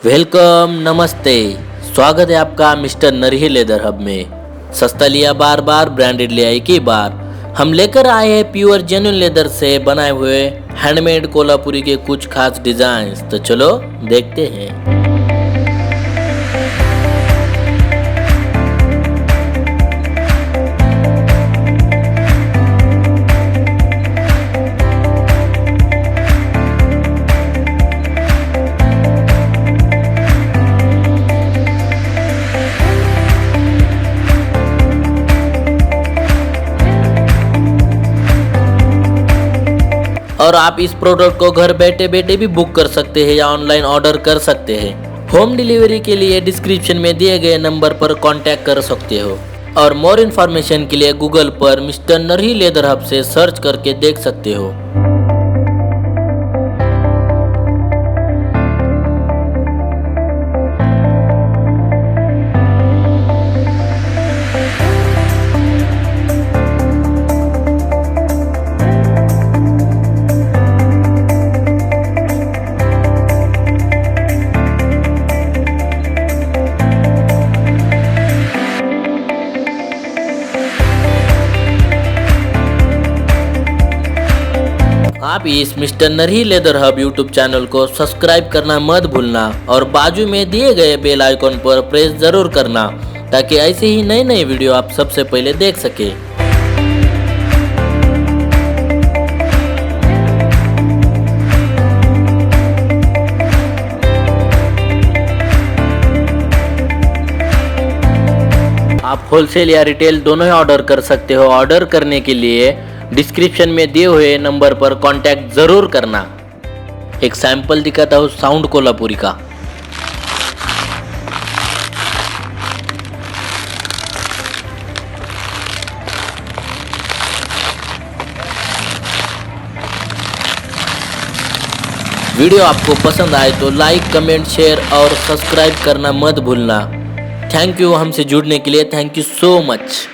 Welcome, नमस्ते। स्वागत है आपका मिस्टर नरही लेदर हब में। सस्ता लिया बार बार, ब्रांडेड लिया एक ही बार। हम लेकर आए हैं प्योर जेन्युइन लेदर से बनाए हुए हैंडमेड कोल्हापुरी के कुछ खास डिजाइन। तो चलो देखते हैं। और आप इस प्रोडक्ट को घर बैठे बैठे भी बुक कर सकते हैं या ऑनलाइन ऑर्डर कर सकते हैं। होम डिलीवरी के लिए डिस्क्रिप्शन में दिए गए नंबर पर कांटेक्ट कर सकते हो और मोर इन्फॉर्मेशन के लिए गूगल पर मिस्टर नरही लेदर हब से सर्च करके देख सकते हो। आप इस मिस्टर नरही लेदर हब यूट्यूब चैनल को सब्सक्राइब करना मत भूलना और बाजू में दिए गए बेल आइकॉन पर प्रेस जरूर करना ताकि ऐसे ही नए नए वीडियो आप सबसे पहले देख सके। आप होलसेल या रिटेल दोनों ही ऑर्डर कर सकते हो। ऑर्डर करने के लिए डिस्क्रिप्शन में दिए हुए नंबर पर कांटेक्ट जरूर करना। एक सैंपल दिखाता हूँ साउंड कोल्हापुरी का। वीडियो आपको पसंद आए तो लाइक, कमेंट, शेयर और सब्सक्राइब करना मत भूलना। थैंक यू हमसे जुड़ने के लिए। Thank you so much.